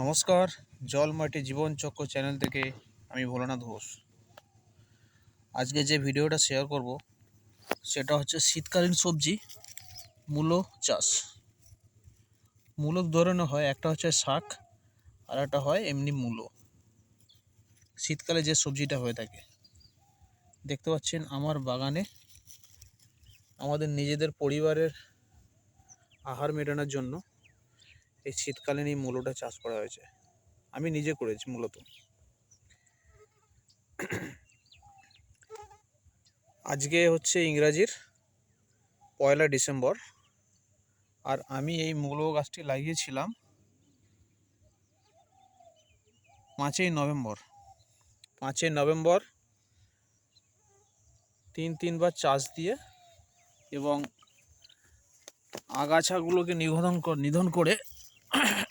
নমস্কার, জল মাটি জীবন চক্র চ্যানেল থেকে আমি ভোলানাথ ঘোষ। আজকে যে ভিডিওটা শেয়ার করব সেটা হচ্ছে শীতকালীন সবজি মূলো চাষ। মূলো দু ধরনের হয়, একটা হচ্ছে শাক আর একটা হয় এমনি মূলো। শীতকালে যে সবজিটা হয়ে থাকে, দেখতে পাচ্ছেন আমার বাগানে আমাদের নিজেদের পরিবারের আহার মেটানোর জন্য এই শীতকালীন এই মূলোটা চাষ করা হয়েছে। আমি নিজে করেছি মূলত। আজকে হচ্ছে ইংরাজির 1 ডিসেম্বর, আর আমি এই মূলো গাছটি লাগিয়েছিলাম 5 নভেম্বর। 5 নভেম্বর 3বার চাষ দিয়ে এবং আগাছাগুলোকে নিধন করে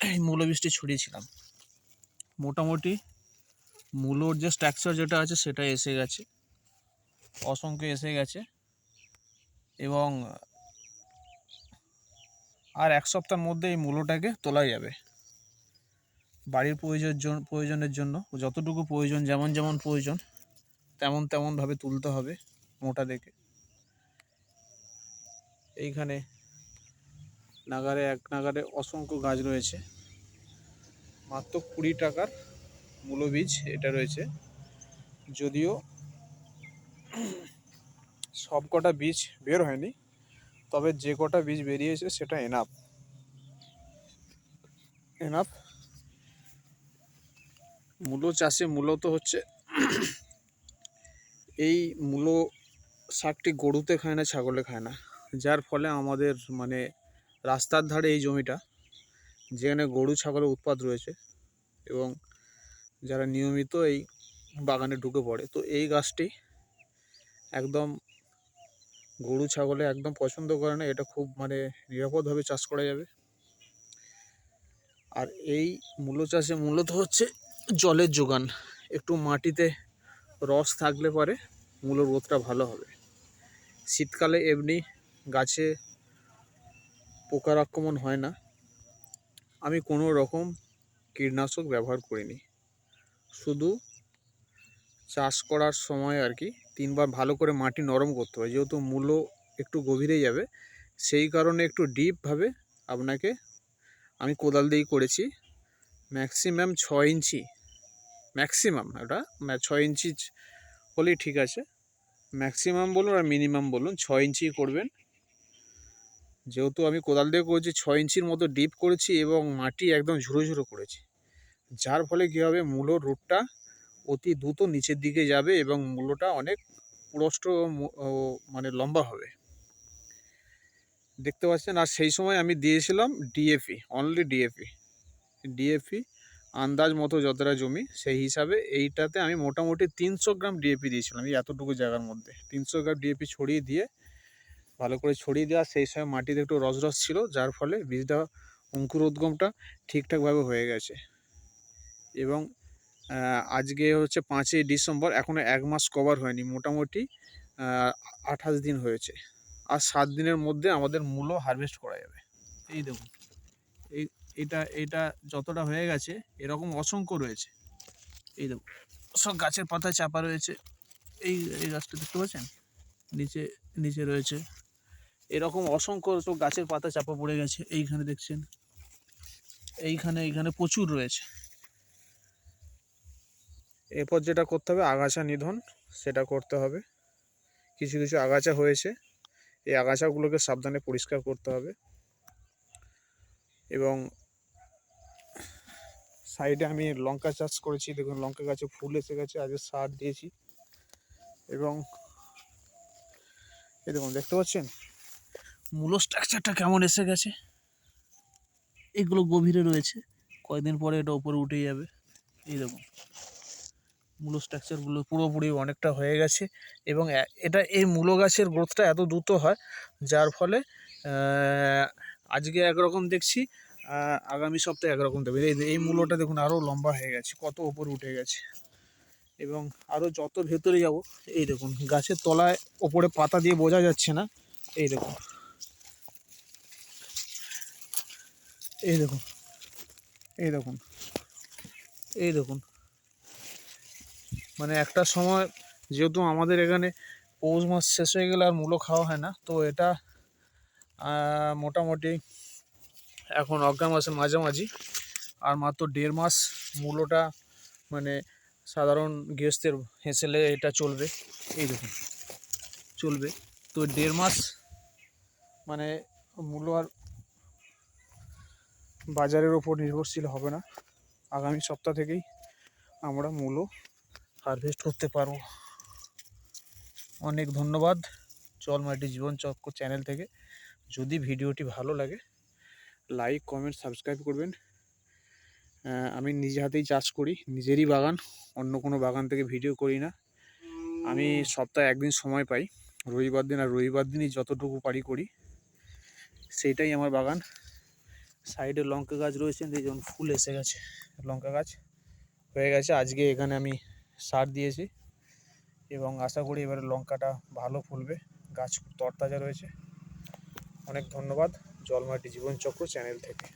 এই মূলো বীজটি ছড়িয়েছিলাম। মোটামুটি মূলোর যে স্ট্রাকচার যেটা আছে সেটা এসে গেছে, অসংখ্য এসে গেছে, এবং আর 1 সপ্তাহের মধ্যে এই মূলোটাকে তোলা যাবে। বাড়ির প্রয়োজনের জন্য যতটুকু প্রয়োজন, যেমন প্রয়োজন তেমনভাবে তুলতে হবে মোটা দেখে। এইখানে এক নাগারে অসংখ্য গাছ রয়েছে। মাত্র 20 টাকার মূলো বীজ এটা রয়েছে। যদিও সব কটা বীজ বের হয়নি, তবে যে কটা বীজ বেরিয়েছে সেটা এনাফ। মূলো চাষে মূলত হচ্ছে এই মূলো শাকটি গরুতে খায় না, ছাগলে খায় না, যার ফলে আমাদের রাস্তার ধারে এই জমিটা, যেখানে গরু ছাগলের উৎপাত রয়েছে এবং যারা নিয়মিত এই বাগানে ঢুকে পড়ে, তো এই গাছটি একদম গরু ছাগলে একদম পছন্দ করে না। এটা খুব নিরাপদভাবে চাষ করা যাবে। আর এই মূলো চাষে মূলত হচ্ছে জলের যোগান। একটু মাটিতে রস থাকলে পরে মূলোর গ্রোথটা ভালো হবে। শীতকালে এমনি গাছে পোকার আক্রমণ হয় না। আমি কোনো রকম কীটনাশক ব্যবহার করিনি, শুধু চাষ করার সময় আর কি 3বার ভালো করে মাটি নরম করতে হয়। যেহেতু মূলো একটু গভীরে যাবে, সেই কারণে একটু ডিপভাবে আপনাকে, আমি কোদাল দিয়েই করেছি, ম্যাক্সিমাম 6 ইঞ্চি, ম্যাক্সিমাম এটা 6 ইঞ্চি হলেই ঠিক আছে। ম্যাক্সিমাম বলুন আর মিনিমাম বলুন, 6 ইঞ্চি করবেন। যেহেতু আমি কোদাল দিয়ে করেছি, 6 ইঞ্চির মতো ডিপ করেছি এবং মাটি একদম ঝুরো ঝুরো করেছি, যার ফলে কী হবে, মূলোর রুটটা অতি দ্রুত নিচের দিকে যাবে এবং মূলোটা অনেক প্রস্থ লম্বা হবে, দেখতে পাচ্ছেন। আর সেই সময় আমি দিয়েছিলাম ডিএপি, অনলি ডিএপি আন্দাজ মতো যতটা জমি সেই হিসাবে এইটাতে আমি মোটামুটি 300 গ্রাম ডিএপি দিয়েছিলাম। এই এতটুকু জায়গার মধ্যে 300 গ্রাম ডিএপি ছড়িয়ে দিয়ে, ভালো করে ছড়িয়ে দেওয়া। সেই সময় মাটিতে একটু রস ছিল, যার ফলে বীজটা অঙ্কুরোদ্গমটা ঠিকঠাকভাবে হয়ে গেছে। এবং আজকে হচ্ছে 5 ডিসেম্বর, এখনও 1 মাস কভার হয়নি, মোটামুটি 28 দিন হয়েছে। আর 7 দিনের মধ্যে আমাদের মূলো হারভেস্ট করা যাবে। এই দেখুন, এটা যতটা হয়ে গেছে, এরকম অসংখ্য রয়েছে। এই দেখুন, সব গাছের পাতায় চাপা রয়েছে। এই গাছটা দেখতে পাচ্ছেন, নিচে রয়েছে এরকম অসংখ্য সব গাছের পাতা চাপা পড়ে গেছে। এইখানে দেখছেন, এইখানে প্রচুর রয়েছে। এরপর যেটা করতে হবে, আগাছা নিধন, সেটা করতে হবে। কিছু আগাছা হয়েছে, এই আগাছাগুলোকে সাবধানে পরিষ্কার করতে হবে। এবং সাইডে আমি লঙ্কা চাষ করেছি, দেখুন লঙ্কা গাছে ফুল এসে গেছে, আজকে সার দিয়েছি। এবং এই দেখুন, দেখতে পাচ্ছেন মূলো স্ট্রাকচারটা কেমন এসে গেছে। এগুলো গভীরে রয়েছে, কয়েকদিন পরে এটা উপরে উঠে যাবে। এই দেখুন, মূলো স্ট্রাকচারগুলো পুরোপুরি অনেকটা হয়ে গেছে। এবং এই মূলো গাছের গ্রোথটা এত দ্রুত হয়, যার ফলে আজকে একরকম দেখছি, আগামী সপ্তাহে একরকম দেবে। এই মূলোটা দেখুন আরও লম্বা হয়ে গেছে, কত ওপরে উঠে গেছে। এবং আরও যত ভেতরে যাব, এই দেখুন গাছের তলায় ওপরে পাতা দিয়ে বোঝা যাচ্ছে না। এই দেখুন এই দেখুন, এই দেখুন, মানে একটা সময় যেহেতু আমাদের এখানে পৌষ মাস শেষ হয়ে গেলে আর মূলো খাওয়া হয় না, তো এটা মোটামুটি এখন অগ্রাণ মাসের মাঝামাঝি, আর মাত্র 1.5 মাস মূলোটা মানে সাধারণ গৃহস্থের হেসেলে এটা চলবে। এই দেখুন চলবে, তো 1.5 মাস মানে মূলো আর বাজারের ওপর নির্ভরশীল হবে না। আগামী সপ্তাহ থেকেই আমরা মূলো হারভেস্ট করতে পারবো। অনেক ধন্যবাদ জল মাটি জীবনচক্র চ্যানেল থেকে। যদি ভিডিওটি ভালো লাগে লাইক কমেন্ট সাবস্ক্রাইব করবেন। আমি নিজে হাতেই চাষ করি, নিজেরই বাগান, অন্য কোনো বাগান থেকে ভিডিও করি না। আমি সপ্তাহে একদিন সময় পাই, রবিবার দিন, আর রবিবার দিনই যতটুকু পারি করি, সেইটাই আমার বাগান। সাইডে লঙ্কা গাছ রয়েছে, এই যেমন ফুল এসে গেছে, লঙ্কা গাছ হয়ে গেছে। আজকে এখানে আমি সার দিয়েছি এবং আশা করি এবারে লঙ্কাটা ভালো ফলবে, গাছ খুব তরতাজা রয়েছে। অনেক ধন্যবাদ জল মাটি জীবনচক্র চ্যানেল থেকে।